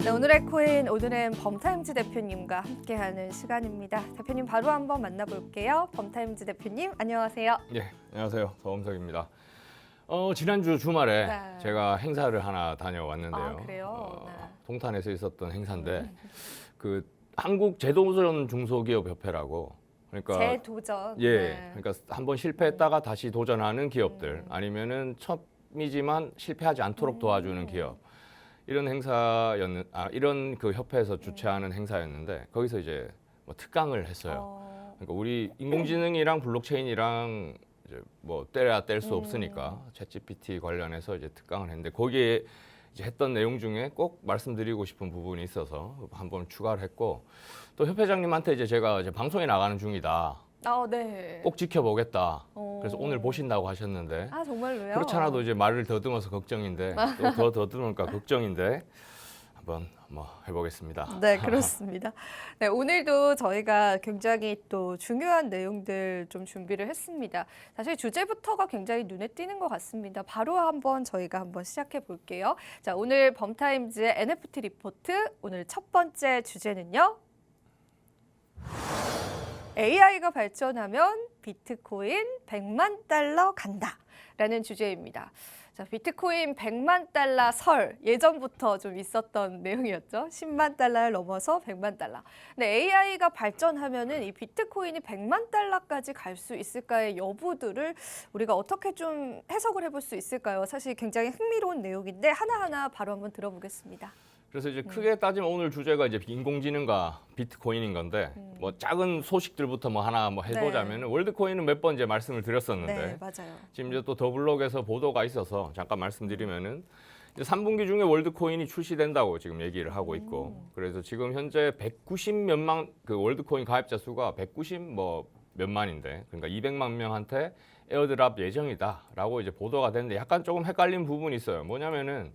네, 오늘의 코인, 오늘은 범타임즈 대표님과 함께하는 시간입니다. 대표님 바로 한번 만나볼게요. 범타임즈 대표님, 안녕하세요. 예, 안녕하세요. 서범석입니다. 지난주 주말에 네. 제가 행사를 하나 다녀왔는데요. 아, 그래요? 네. 동탄에서 있었던 행사인데 그 한국 제도전 중소기업협회라고 그러니까 재도전. 예, 네. 그러니까 한번 실패했다가 다시 도전하는 기업들 아니면은 처음이지만 실패하지 않도록 도와주는 기업 이런 이런 그 협회에서 주최하는 행사였는데 거기서 이제 뭐 특강을 했어요. 그러니까 우리 인공지능이랑 블록체인이랑 이제 뭐 떼야 뗄 수 없으니까 챗GPT 관련해서 이제 특강을 했는데 거기에 이제 했던 내용 중에 꼭 말씀드리고 싶은 부분이 있어서 한번 추가를 했고 또 협회장님한테 이제 제가 이제 방송에 나가는 중이다. 네. 꼭 지켜보겠다. 그래서 오늘 보신다고 하셨는데 아, 정말로요? 그렇지 않아도 이제 말을 더듬어서 걱정인데 또 더 더듬을까 걱정인데 한번 해보겠습니다. 네, 그렇습니다. 네, 오늘도 저희가 굉장히 또 중요한 내용들 좀 준비를 했습니다. 사실 주제부터가 굉장히 눈에 띄는 것 같습니다. 바로 저희가 한번 시작해 볼게요. 자, 오늘 범타임즈의 NFT 리포트, 오늘 첫 번째 주제는요. AI가 발전하면 비트코인 100만 달러 간다라는 주제입니다. 자, 비트코인 100만 달러 설 예전부터 좀 있었던 내용이었죠. 10만 달러를 넘어서 100만 달러. 근데 AI가 발전하면은 이 비트코인이 100만 달러까지 갈 수 있을까의 여부들을 우리가 어떻게 좀 해석을 해볼 수 있을까요? 사실 굉장히 흥미로운 내용인데 하나하나 바로 한번 들어보겠습니다. 그래서 이제 크게 따지면 오늘 주제가 이제 인공지능과 비트코인인 건데 뭐 작은 소식들부터 하나 해보자면 월드코인은 몇 번 이제 말씀을 드렸었는데 네, 맞아요. 지금 이제 또 더블록에서 보도가 있어서 잠깐 말씀드리면은 이제 3분기 중에 월드코인이 출시된다고 지금 얘기를 하고 있고 그래서 지금 현재 190 몇만 그 월드코인 가입자 수가 190 몇만인데 그러니까 200만 명한테 에어드랍 예정이다라고 이제 보도가 됐는데 약간 조금 헷갈린 부분이 있어요. 뭐냐면은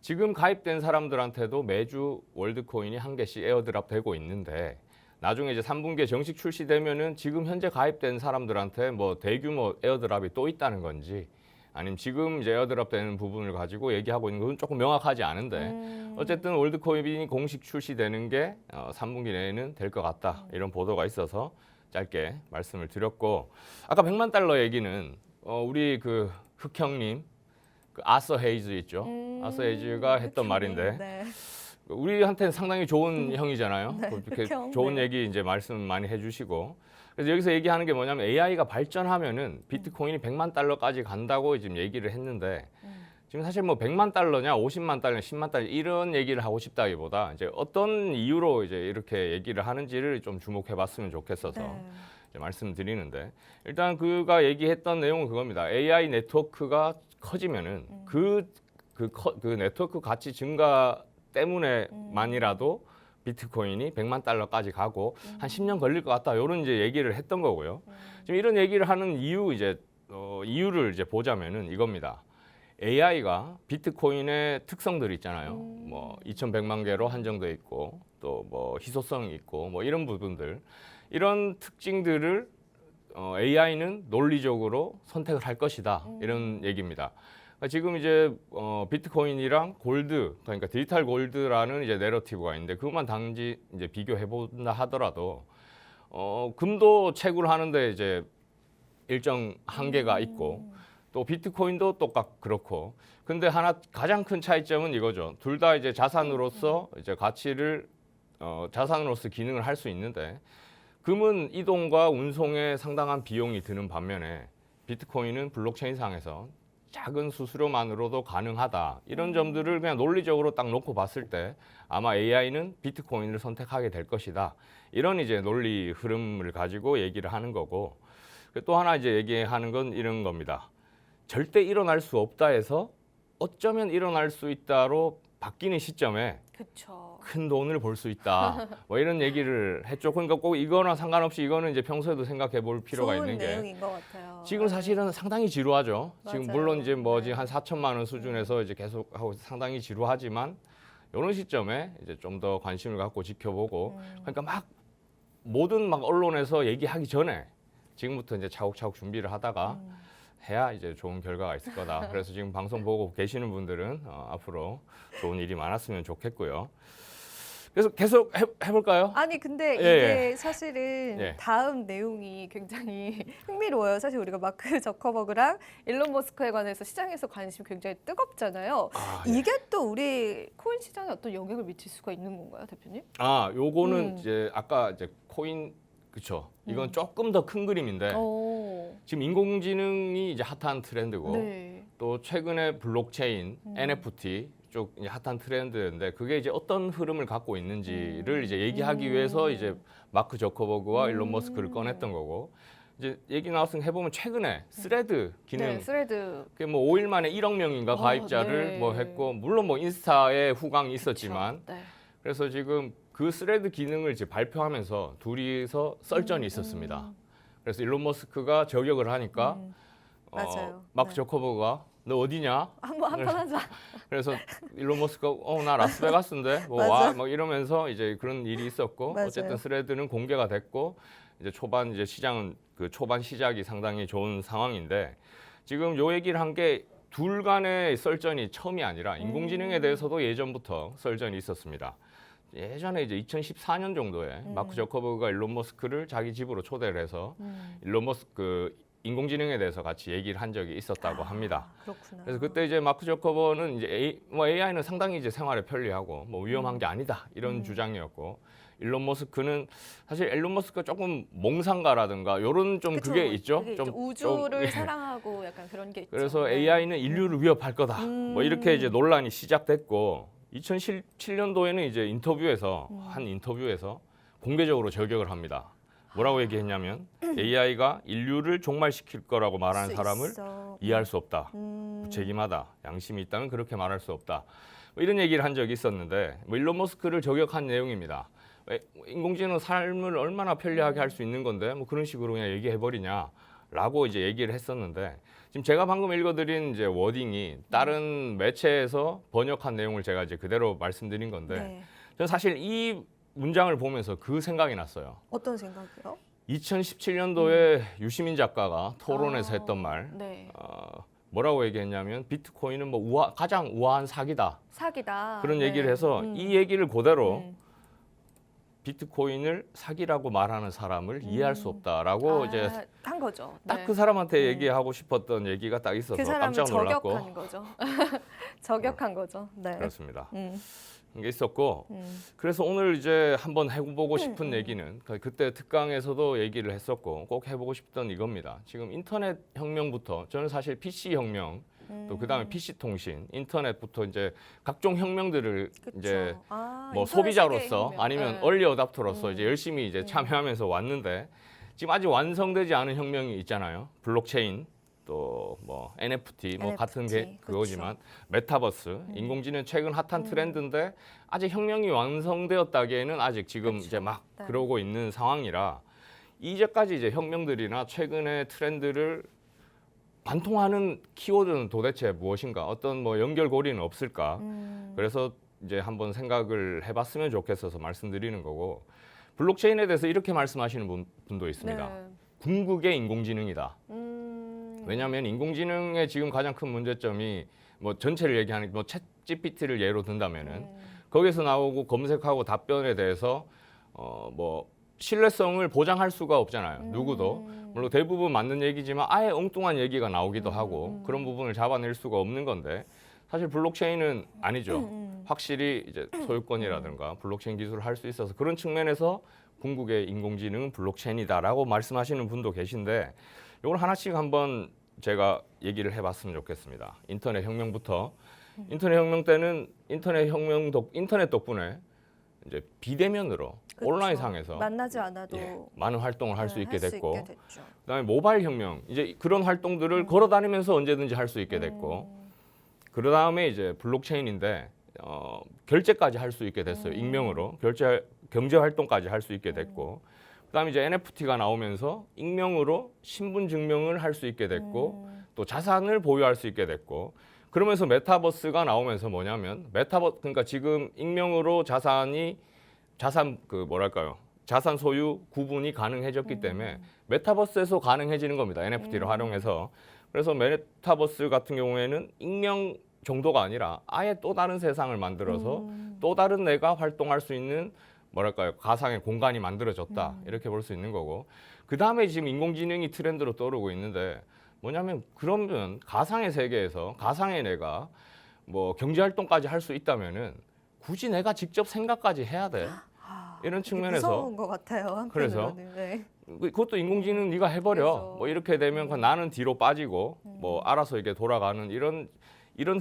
지금 가입된 사람들한테도 매주 월드코인이 한 개씩 에어드랍 되고 있는데 나중에 이제 3분기에 정식 출시되면은 지금 현재 가입된 사람들한테 대규모 에어드랍이 또 있다는 건지 아니면 지금 이제 에어드랍 되는 부분을 가지고 얘기하고 있는 건 조금 명확하지 않은데 어쨌든 월드코인이 공식 출시되는 게 3분기 내에는 될 것 같다 이런 보도가 있어서 짧게 말씀을 드렸고 아까 100만 달러 얘기는 우리 그 흑형님 그 아서 헤이즈 있죠. 아서 헤이즈가 했던 말인데 네. 우리한테는 상당히 좋은 형이잖아요. 네, 이렇게 흑형, 좋은 네. 얘기 이제 말씀 많이 해주시고 그래서 여기서 얘기하는 게 뭐냐면 AI가 발전하면은 비트코인이 100만 달러까지 간다고 지금 얘기를 했는데 지금 사실 100만 달러냐, 50만 달러냐, 10만 달러 이런 얘기를 하고 싶다기보다 이제 어떤 이유로 이제 이렇게 얘기를 하는지를 좀 주목해봤으면 좋겠어서. 네. 말씀드리는데 일단 그가 얘기했던 내용은 그겁니다. AI 네트워크가 커지면은 그 네트워크 가치 증가 때문에만이라도 비트코인이 100만 달러까지 가고 한 10년 걸릴 것 같다. 이런 이제 얘기를 했던 거고요. 지금 이런 얘기를 하는 이유를 이제 보자면은 이겁니다. AI가 비트코인의 특성들이 있잖아요. 2,100만 개로 한정돼 있고 또 희소성이 있고 이런 부분들. 이런 특징들을 AI는 논리적으로 선택을 할 것이다 이런 얘기입니다. 그러니까 지금 이제 비트코인이랑 골드 그러니까 디지털 골드라는 이제 내러티브가 있는데 그것만 단지 이제 비교해 본다 하더라도 금도 채굴 하는데 이제 일정 한계가 있고 또 비트코인도 똑같 그렇고 근데 가장 큰 차이점은 이거죠. 둘 다 이제 자산으로서 이제 가치를 자산으로서 기능을 할 수 있는데. 금은 이동과 운송에 상당한 비용이 드는 반면에 비트코인은 블록체인상에서 작은 수수료만으로도 가능하다. 이런 점들을 그냥 논리적으로 딱 놓고 봤을 때 아마 AI는 비트코인을 선택하게 될 것이다. 이런 이제 논리 흐름을 가지고 얘기를 하는 거고 또 하나 이제 얘기하는 건 이런 겁니다. 절대 일어날 수 없다 해서 어쩌면 일어날 수 있다로 바뀌는 시점에 그렇죠. 큰 돈을 벌 수 있다. 이런 얘기를 했죠. 그러니까 꼭 이거나 상관없이 이거는 이제 평소에도 생각해 볼 필요가 있는 게 내용인 것 같아요. 지금 사실은 상당히 지루하죠. 지금 맞아요. 물론 이제 지금 한 4천만 원 수준에서 이제 계속 하고 상당히 지루하지만 이런 시점에 이제 좀 더 관심을 갖고 지켜보고 그러니까 모든 언론에서 얘기하기 전에 지금부터 이제 차곡차곡 준비를 하다가 해야 이제 좋은 결과가 있을 거다. 그래서 지금 방송 보고 계시는 분들은 앞으로 좋은 일이 많았으면 좋겠고요. 그래서 계속 해볼까요? 아니 근데 예, 이게 사실은 예. 다음 내용이 굉장히 흥미로워요. 사실 우리가 마크 저커버그랑 일론 머스크에 관해서 시장에서 관심이 굉장히 뜨겁잖아요. 예. 이게 또 우리 코인 시장에 어떤 영향을 미칠 수가 있는 건가요, 대표님? 요거는 이제 아까 이제 코인 그쵸. 이건 조금 더 큰 그림인데 오. 지금 인공지능이 이제 핫한 트렌드고 네. 또 최근에 블록체인, NFT 쪽 이제 핫한 트렌드인데 그게 이제 어떤 흐름을 갖고 있는지를 이제 얘기하기 위해서 이제 마크 저커버그와 일론 머스크를 꺼냈던 거고 이제 얘기 나왔으면 해보면 최근에 스레드 기능 네, 스레드. 그게 뭐 5일 만에 1억 명인가 가입자를 네. 뭐 했고 물론 뭐 인스타에 후광이 있었지만 그쵸. 네. 그래서 지금 그 스레드 기능을 이제 발표하면서 둘이서 썰전이 있었습니다. 그래서 일론 머스크가 저격을 하니까 맞아요. 마크 네. 저커버그가 너 어디냐? 한번 하자. 그래서 일론 머스크가 나 라스베가스인데 뭐 맞아. 와 막 이러면서 이제 그런 일이 있었고 맞아요. 어쨌든 스레드는 공개가 됐고 이제 초반 이제 시장은 그 초반 시작이 상당히 좋은 상황인데 지금 요 얘기를 한 게 둘 간의 썰전이 처음이 아니라 인공지능에 대해서도 예전부터 썰전이 있었습니다. 예전에 이제 2014년 정도에 마크 저커버그가 일론 머스크를 자기 집으로 초대를 해서 일론 머스크 인공지능에 대해서 같이 얘기를 한 적이 있었다고 합니다. 그렇구나. 그래서 그때 이제 마크 저커버는 이제 AI는 상당히 이제 생활에 편리하고 뭐 위험한 게 아니다 이런 주장이었고 일론 머스크는 사실 일론 머스크가 조금 몽상가라든가 이런 좀 그쵸. 그게 있죠. 그게 좀 있죠. 우주를 좀, 사랑하고 약간 그런 게 있죠. 그래서 네. AI는 인류를 위협할 거다. 뭐 이렇게 이제 논란이 시작됐고 2017년도에는 이제 한 인터뷰에서 공개적으로 저격을 합니다. 뭐라고 얘기했냐면 AI가 인류를 종말시킬 거라고 말하는 수 사람을 있어. 이해할 수 없다. 무책임하다. 양심이 있다면 그렇게 말할 수 없다. 뭐 이런 얘기를 한 적이 있었는데 뭐 일론 머스크를 저격한 내용입니다. 인공지능 삶을 얼마나 편리하게 할 수 있는 건데 뭐 그런 식으로 그냥 얘기해 버리냐라고 이제 얘기를 했었는데 지금 제가 방금 읽어드린 이제 워딩이 다른 매체에서 번역한 내용을 제가 이제 그대로 말씀드린 건데 네. 저는 사실 이 문장을 보면서 그 생각이 났어요. 어떤 생각이요? 2017년도에 유시민 작가가 토론에서 했던 말 네. 뭐라고 얘기했냐면 비트코인은 뭐 가장 우아한 사기다 사기다. 그런 네. 얘기를 해서 이 얘기를 그대로 비트코인을 사기라고 말하는 사람을 이해할 수 없다라고 이제 한 거죠. 딱 네. 그 사람한테 얘기하고 싶었던 얘기가 딱 있어서 그 사람을 깜짝 놀랐고 저격한 거죠. 저격한 거죠. 네. 그렇습니다. 음. 그런 게 있었고 그래서 오늘 이제 한번 해보고 싶은 얘기는 그때 특강에서도 얘기를 했었고 꼭 해보고 싶던 이겁니다. 지금 인터넷 혁명부터 저는 사실 PC 혁명 또 그다음에 PC 통신, 인터넷부터 이제 각종 혁명들을 그쵸. 이제 뭐 인터넷 소비자로서 세계의 혁명. 아니면 네. 얼리 어답터로서 이제 열심히 이제 참여하면서 왔는데 지금 아직 완성되지 않은 혁명이 있잖아요. 블록체인 또 뭐 NFT 뭐 같은 게 NFT, 그거지만 메타버스, 인공지능 최근 핫한 트렌드인데 아직 혁명이 완성되었다기에는 아직 지금 이제 막 네. 그러고 있는 상황이라 이제까지 이제 혁명들이나 최근의 트렌드를 관통하는 키워드는 도대체 무엇인가? 어떤 뭐 연결고리는 없을까? 그래서 이제 한번 생각을 해봤으면 좋겠어서 말씀드리는 거고 블록체인에 대해서 이렇게 말씀하시는 분도 있습니다. 네. 궁극의 인공지능이다. 왜냐하면 인공지능의 지금 가장 큰 문제점이 뭐 전체를 얘기하는 뭐 챗 GPT를 예로 든다면은 거기서 나오고 검색하고 답변에 대해서 뭐 신뢰성을 보장할 수가 없잖아요. 누구도. 물론 대부분 맞는 얘기지만 아예 엉뚱한 얘기가 나오기도 하고 그런 부분을 잡아낼 수가 없는 건데 사실 블록체인은 아니죠. 확실히 이제 소유권이라든가 블록체인 기술을 할 수 있어서 그런 측면에서 궁극의 인공지능은 블록체인이다라고 말씀하시는 분도 계신데 이걸 하나씩 한번 제가 얘기를 해봤으면 좋겠습니다. 인터넷 혁명부터 인터넷 혁명 때는 인터넷 덕분에 이제 비대면으로 그쵸. 온라인상에서 만나지 않아도 많은 활동을 할 수 있게 됐고 됐죠. 그다음에 모바일 혁명 이제 그런 활동들을 걸어 다니면서 언제든지 할 수 있게 됐고 그다음에 이제 블록체인인데 결제까지 할 수 있게 됐어요. 익명으로 경제 활동까지 할 수 있게 됐고 그다음에 이제 NFT가 나오면서 익명으로 신분 증명을 할 수 있게 됐고 또 자산을 보유할 수 있게 됐고 그러면서 메타버스가 나오면서 뭐냐면 그러니까 지금 익명으로 자산 소유 구분이 가능해졌기 때문에 메타버스에서 가능해지는 겁니다. NFT를 활용해서 그래서 메타버스 같은 경우에는 익명 정도가 아니라 아예 또 다른 세상을 만들어서 또 다른 내가 활동할 수 있는 뭐랄까요, 가상의 공간이 만들어졌다, 이렇게 볼 수 있는 거고, 그 다음에 지금 인공지능이 트렌드로 떠오르고 있는데 뭐냐면, 그러면 가상의 세계에서 가상의 내가 뭐 경제 활동까지 할 수 있다면은 굳이 내가 직접 생각까지 해야 돼? 이런 측면에서 무서운 것 같아요. 그래서 한편으로는. 네. 그것도 인공지능 네가 해버려. 그렇죠. 뭐 이렇게 되면 나는 뒤로 빠지고 뭐 알아서 이게 돌아가는 이런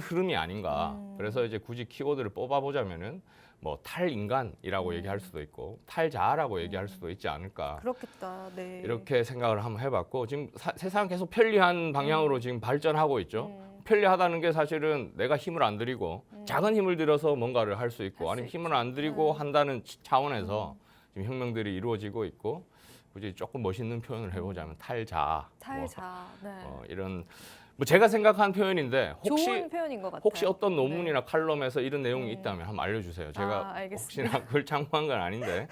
흐름이 아닌가. 그래서 이제 굳이 키워드를 뽑아보자면은 뭐 탈인간이라고 얘기할 수도 있고 탈자아라고 얘기할 수도 있지 않을까. 그렇겠다. 네. 이렇게 생각을 한번 해봤고, 지금 세상 계속 편리한 방향으로 지금 발전하고 있죠. 편리하다는 게 사실은 내가 힘을 안 들이고 작은 힘을 들여서 뭔가를 할 수 있고, 아니면 힘을 안 들이고 한다는 차원에서 지금 혁명들이 이루어지고 있고, 굳이 조금 멋있는 표현을 해보자면 탈자아. 탈자. 네. 이런 뭐 제가 생각한 표현인데 좋은 표현인 것 같아요. 혹시 어떤 논문이나 네. 칼럼에서 이런 내용이 있다면 한번 알려주세요. 제가 알겠습니다. 혹시나 그걸 참고한 건 아닌데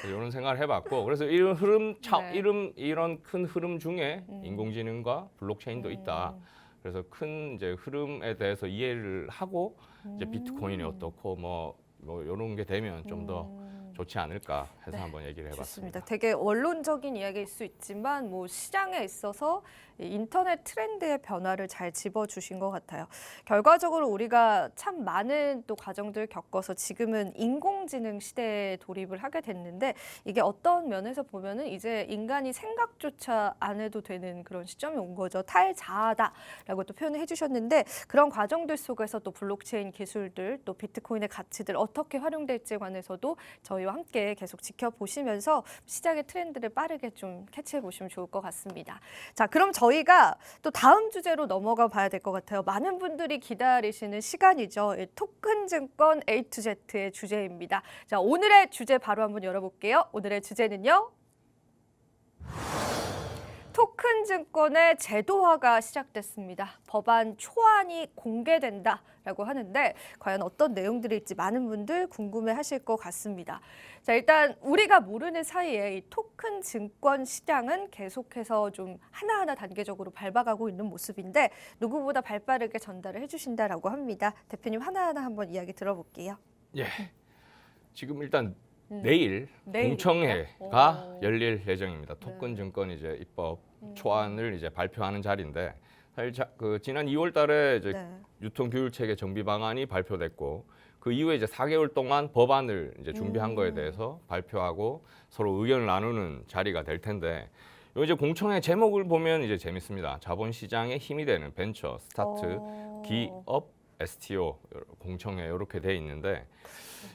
이런 생각을 해봤고, 그래서 이런 흐름 네. 이런 큰 흐름 중에 인공지능과 블록체인도 있다. 그래서 큰 이제 흐름에 대해서 이해를 하고 이제 비트코인이 어떻고 뭐 이런 게 되면 좀 더 좋지 않을까 해서 한번 얘기를 해봤습니다. 좋습니다. 되게 원론적인 이야기일 수 있지만 뭐 시장에 있어서 이 인터넷 트렌드의 변화를 잘 짚어주신 것 같아요. 결과적으로 우리가 참 많은 또 과정들을 겪어서 지금은 인공지능 시대에 돌입을 하게 됐는데, 이게 어떤 면에서 보면은 이제 인간이 생각조차 안 해도 되는 그런 시점이 온 거죠. 탈자아다라고 또 표현을 해주셨는데, 그런 과정들 속에서 또 블록체인 기술들, 또 비트코인의 가치들 어떻게 활용될지에 관해서도 저희와 함께 계속 지켜보시면서 시장의 트렌드를 빠르게 좀 캐치해 보시면 좋을 것 같습니다. 자, 그럼 저희가 또 다음 주제로 넘어가 봐야 될 것 같아요. 많은 분들이 기다리시는 시간이죠. 토큰 증권 A to Z의 주제입니다. 자, 오늘의 주제 바로 한번 열어볼게요. 오늘의 주제는요. 토큰 증권의 제도화가 시작됐습니다. 법안 초안이 공개된다라고 하는데 과연 어떤 내용들일지 많은 분들 궁금해하실 것 같습니다. 자, 일단 우리가 모르는 사이에 이 토큰 증권 시장은 계속해서 좀 하나하나 단계적으로 밟아가고 있는 모습인데 누구보다 발빠르게 전달을 해주신다라고 합니다. 대표님 하나하나 한번 이야기 들어볼게요. 예. 지금 일단 내일 내일이요? 공청회가 오. 열릴 예정입니다. 토큰 증권 이제 입법 초안을 이제 발표하는 자리인데, 사실 지난 2월달에 이제 네. 유통 규율 체계 정비 방안이 발표됐고, 그 이후에 이제 4개월 동안 법안을 이제 준비한 거에 대해서 발표하고 서로 의견을 나누는 자리가 될 텐데, 요 이제 공청회 제목을 보면 이제 재밌습니다. 자본 시장의 힘이 되는 벤처, 스타트, 기업, STO 공청회 이렇게 돼 있는데,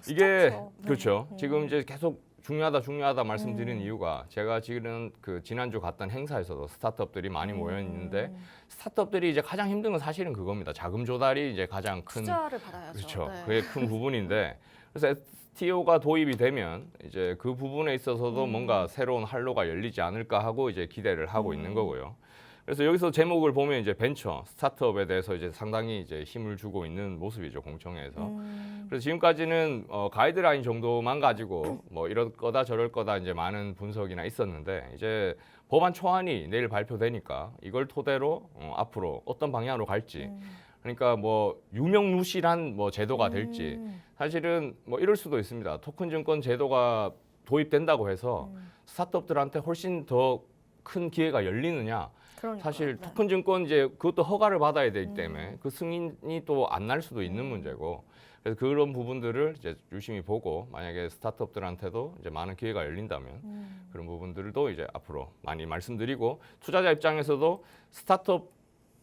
이게 스타트업. 네. 그렇죠. 지금 이제 계속 중요하다 말씀드리는 이유가, 제가 지금 그 지난주 갔던 행사에서도 스타트업들이 많이 모여 있는데, 스타트업들이 이제 가장 힘든 건 사실은 그겁니다. 자금 조달이 이제 가장 큰, 투자를 받아야죠. 그렇죠. 네. 그게 큰 부분인데, 그래서 STO가 도입이 되면 이제 그 부분에 있어서도 뭔가 새로운 활로가 열리지 않을까 하고 이제 기대를 하고 있는 거고요. 그래서 여기서 제목을 보면 이제 벤처, 스타트업에 대해서 이제 상당히 이제 힘을 주고 있는 모습이죠, 공청회에서. 그래서 지금까지는 가이드라인 정도만 가지고 뭐 이럴 거다 저럴 거다 이제 많은 분석이나 있었는데, 이제 법안 초안이 내일 발표되니까 이걸 토대로 앞으로 어떤 방향으로 갈지, 그러니까 뭐 유명무실한 뭐 제도가 될지, 사실은 뭐 이럴 수도 있습니다. 토큰 증권 제도가 도입된다고 해서 스타트업들한테 훨씬 더 큰 기회가 열리느냐? 그러니까요. 사실 네. 토큰 증권 이제 그것도 허가를 받아야 되기 때문에 그 승인이 또 안 날 수도 있는 문제고, 그래서 그런 부분들을 이제 유심히 보고, 만약에 스타트업들한테도 이제 많은 기회가 열린다면 그런 부분들도 이제 앞으로 많이 말씀드리고, 투자자 입장에서도 스타트업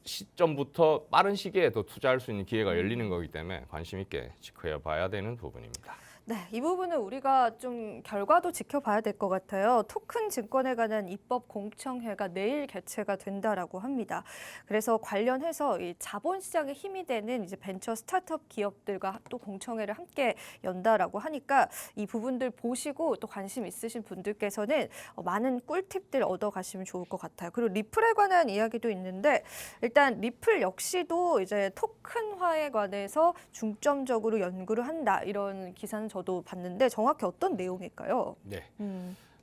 시점부터 빠른 시기에 더 투자할 수 있는 기회가 열리는 거기 때문에 관심 있게 지켜봐야 되는 부분입니다. 네, 이 부분은 우리가 좀 결과도 지켜봐야 될 것 같아요. 토큰 증권에 관한 입법 공청회가 내일 개최가 된다라고 합니다. 그래서 관련해서 이 자본시장의 힘이 되는 이제 벤처 스타트업 기업들과 또 공청회를 함께 연다라고 하니까 이 부분들 보시고 또 관심 있으신 분들께서는 많은 꿀팁들 얻어가시면 좋을 것 같아요. 그리고 리플에 관한 이야기도 있는데, 일단 리플 역시도 이제 토큰화에 관해서 중점적으로 연구를 한다, 이런 기사는 저도 봤는데 정확히 어떤 내용일까요? 네.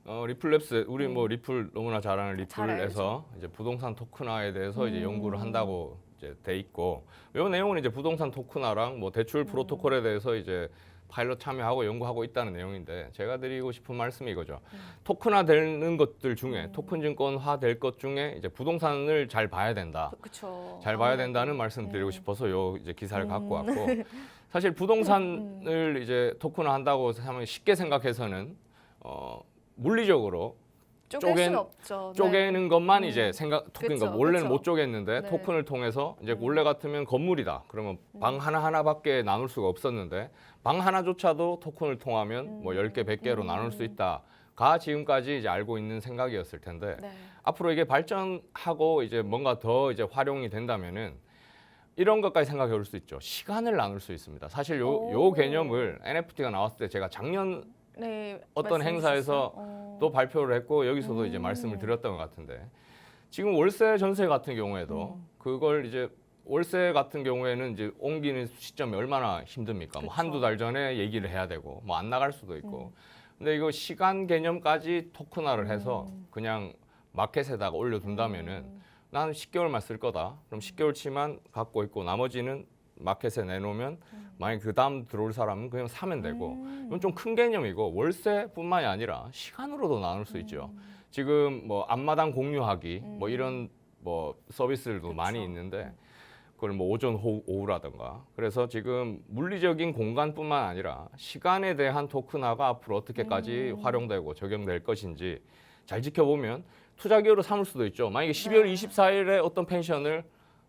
리플랩스 우리 뭐 리플 너무나 잘 아는 잘 리플에서 이제 부동산 토큰화에 대해서 이제 연구를 한다고 이제 돼 있고 이 내용은 이제 부동산 토큰화랑 뭐 대출 프로토콜에 대해서 이제 파일럿 참여하고 연구하고 있다는 내용인데 제가 드리고 싶은 말씀이 이거죠. 토큰화 되는 것들 중에 토큰 증권화 될 것 중에 이제 부동산을 잘 봐야 된다. 그렇죠. 잘 봐야 된다는 말씀 드리고 싶어서 요 이제 기사를 갖고 왔고 사실 부동산을 이제 토큰화 한다고 하면 쉽게 생각해서는 물리적으로 쪼갤 수는 없죠. 네. 쪼개는 것만 이제 토큰인 그쵸, 거 원래는 그쵸. 못 쪼갰는데 네. 토큰을 통해서 이제 원래 같으면 건물이다. 그러면 방 하나하나밖에 나눌 수가 없었는데 방 하나조차도 토큰을 통하면 뭐 10개, 100개로 나눌 수 있다가 지금까지 이제 알고 있는 생각이었을 텐데 네. 앞으로 이게 발전하고 이제 뭔가 더 이제 활용이 된다면은 이런 것까지 생각해 볼 수 있죠. 시간을 나눌 수 있습니다. 사실 요 개념을 NFT가 나왔을 때 제가 작년 네, 어떤 말씀해 행사에서 주셨어요. 또 발표를 했고 여기서도 이제 말씀을 드렸던 것 같은데 지금 월세 전세 같은 경우에도 그걸 이제 월세 같은 경우에는 이제 옮기는 시점이 얼마나 힘듭니까? 뭐 그쵸. 한두 달 전에 얘기를 해야 되고 뭐 안 나갈 수도 있고 근데 이거 시간 개념까지 토큰화를 해서 그냥 마켓에다가 올려둔다면은 나는 10개월만 쓸 거다. 그럼 10개월치만 갖고 있고 나머지는 마켓에 내놓으면 만약 그 다음 들어올 사람은 그냥 사면 되고 이건 좀 큰 개념이고 월세뿐만이 아니라 시간으로도 나눌 수 있죠. 지금 뭐 앞마당 공유하기 뭐 이런 뭐 서비스들도 많이 있는데 그걸 뭐 오전 오후라든가 그래서 지금 물리적인 공간뿐만 아니라 시간에 대한 토큰화가 앞으로 어떻게까지 활용되고 적용될 것인지 잘 지켜보면 투자 기회로 삼을 수도 있죠. 만약에 12월 24일에 어떤 펜션을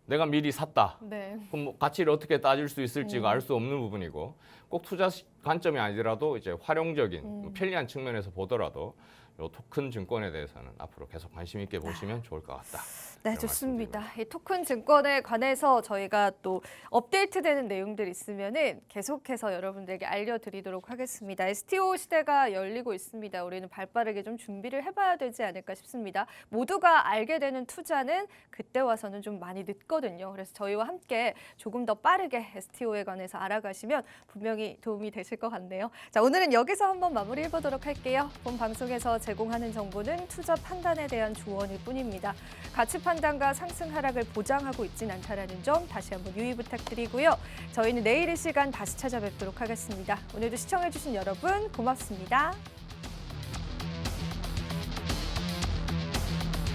내가 미리 샀다. 네. 그럼 뭐 가치를 어떻게 따질 수 있을지가 알 수 없는 부분이고 꼭 투자 관점이 아니더라도 이제 활용적인 뭐 편리한 측면에서 보더라도 요 토큰 증권에 대해서는 앞으로 계속 관심 있게 보시면 좋을 것 같다. 네, 이런 좋습니다. 이 토큰 증권에 관해서 저희가 또 업데이트되는 내용들 있으면은 계속해서 여러분들에게 알려드리도록 하겠습니다. STO 시대가 열리고 있습니다. 우리는 발빠르게 좀 준비를 해봐야 되지 않을까 싶습니다. 모두가 알게 되는 투자는 그때 와서는 좀 많이 늦거든요. 그래서 저희와 함께 조금 더 빠르게 STO에 관해서 알아가시면 분명히 도움이 되실 것 같네요. 자, 오늘은 여기서 한번 마무리해보도록 할게요. 본 방송에서 제공하는 정보는 투자 판단에 대한 조언일 뿐입니다. 가치 판단과 상승 하락을 보장하고 있진 않다는 점 다시 한번 유의 부탁드리고요. 저희는 내일 이 시간 다시 찾아뵙도록 하겠습니다. 오늘도 시청해주신 여러분 고맙습니다.